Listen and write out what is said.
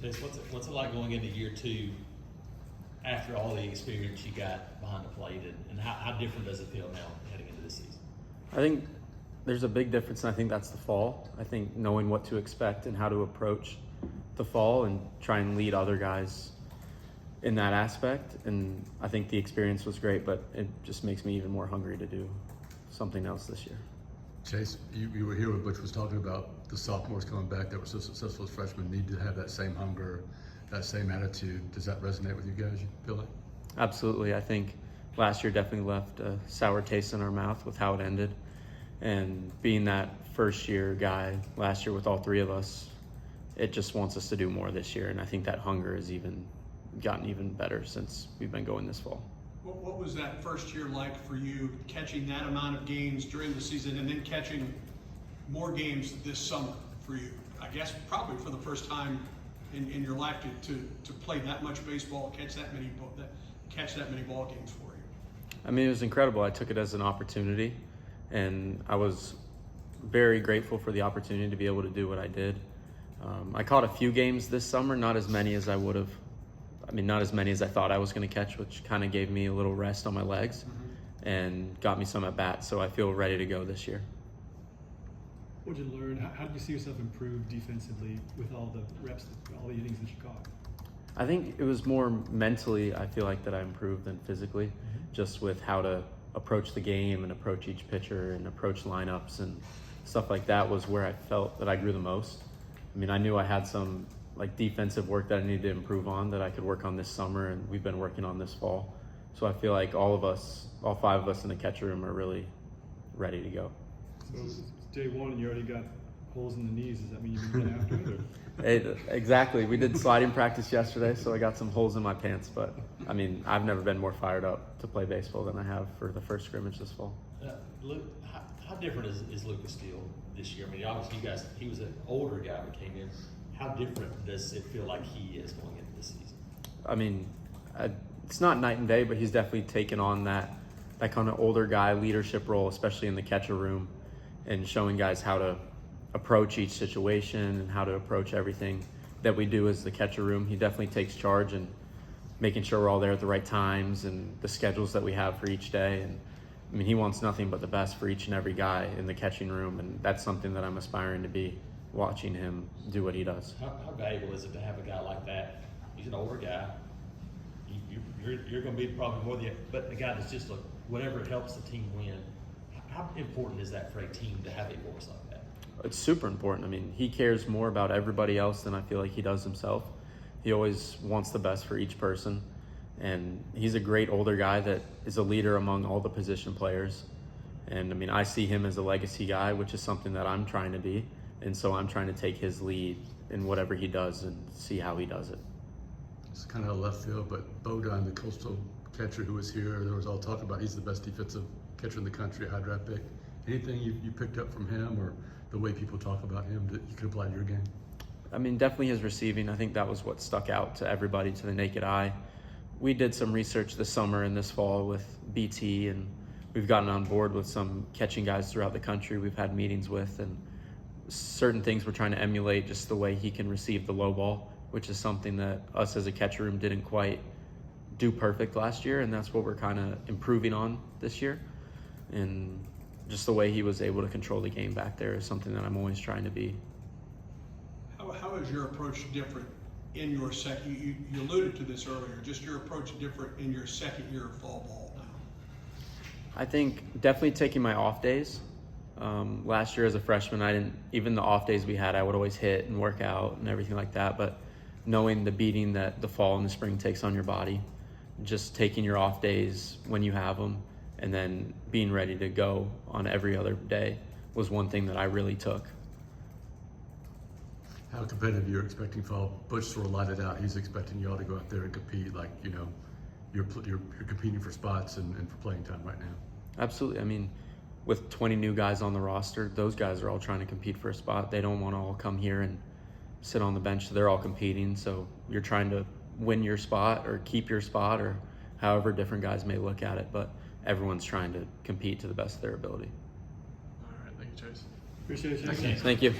Chase, what's it like going into year two after all the experience you got behind the plate, and how different does it feel now heading into this season? I think there's a big difference, and I think that's the fall. I think knowing what to expect and how to approach the fall and try and lead other guys in that aspect. And I think the experience was great, but it just makes me even more hungry to do something else this year. Chase, you were here when Butch was talking about the sophomores coming back that were so successful as freshmen need to have that same hunger, that same attitude. Does that resonate with you guys, you feel like? Absolutely. I think last year definitely left a sour taste in our mouth with how it ended. And being that first year guy last year with all three of us, it just wants us to do more this year. And I think that hunger has gotten even better since we've been going this fall. What was that first year like for you, catching that amount of games during the season and then catching more games this summer for you? I guess probably for the first time in your life to play that much baseball, catch that many ball games for you. I mean, it was incredible. I took it as an opportunity, and I was very grateful for the opportunity to be able to do what I did. I caught a few games this summer, not as many as I would have. I mean, not as many as I thought I was going to catch, which kind of gave me a little rest on my legs and got me some at bats. So I feel ready to go this year. What did you learn? How did you see yourself improve defensively with all the reps, all the innings that you caught? I think it was more mentally, I feel like, that I improved than physically, just with how to approach the game and approach each pitcher and approach lineups and stuff like that was where I felt that I grew the most. I mean, I knew I had some defensive work that I needed to improve on that I could work on this summer, and we've been working on this fall. So I feel like all five of us in the catcher room are really ready to go. So it's day one and you already got holes in the knees. Does that mean you've been after it? Or? Exactly. We did sliding practice yesterday, so I got some holes in my pants. But, I mean, I've never been more fired up to play baseball than I have for the first scrimmage this fall. Luke, how different is Lucas Steele this year? I mean, obviously he was an older guy that came in. How different does it feel like he is going into this season? I mean, it's not night and day, but he's definitely taken on that kind of older guy leadership role, especially in the catcher room, and showing guys how to approach each situation and how to approach everything that we do as the catcher room. He definitely takes charge and making sure we're all there at the right times and the schedules that we have for each day. And I mean, he wants nothing but the best for each and every guy in the catching room, and that's something that I'm aspiring to be, watching him do what he does. How valuable is it to have a guy like that? He's an older guy. You're going to be probably more but a guy that's just whatever helps the team win. How important is that for a team to have a voice like that? It's super important. I mean, he cares more about everybody else than I feel like he does himself. He always wants the best for each person, and he's a great older guy that is a leader among all the position players. And I mean, I see him as a legacy guy, which is something that I'm trying to be. And so I'm trying to take his lead in whatever he does and see how he does it. It's kind of a left field, but Bodine, the Coastal catcher who was here, there was all talk about he's the best defensive catcher in the country, high draft pick. Anything you picked up from him or the way people talk about him that you could apply to your game? I mean, definitely his receiving. I think that was what stuck out to everybody, to the naked eye. We did some research this summer and this fall with BT, and we've gotten on board with some catching guys throughout the country we've had meetings with, and certain things we're trying to emulate, just the way he can receive the low ball, which is something that us as a catcher room didn't quite do perfect last year, and that's what we're kind of improving on this year. And just the way he was able to control the game back there is something that I'm always trying to be. How is your approach different in your second? You alluded to this earlier. Just your approach different in your second year of fall ball now? I think definitely taking my off days. Last year as a freshman, even the off days we had, I would always hit and work out and everything like that. But knowing the beating that the fall and the spring takes on your body, just taking your off days when you have them and then being ready to go on every other day was one thing that I really took. How competitive you're expecting fall? Butch sort of lighted out. He's expecting you all to go out there and compete, like, you know, you're competing for spots and for playing time right now. Absolutely. I mean, with 20 new guys on the roster, those guys are all trying to compete for a spot. They don't want to all come here and sit on the bench. They're all competing. So you're trying to win your spot or keep your spot, or however different guys may look at it. But everyone's trying to compete to the best of their ability. All right, thank you, Chase. Appreciate you. Thank you.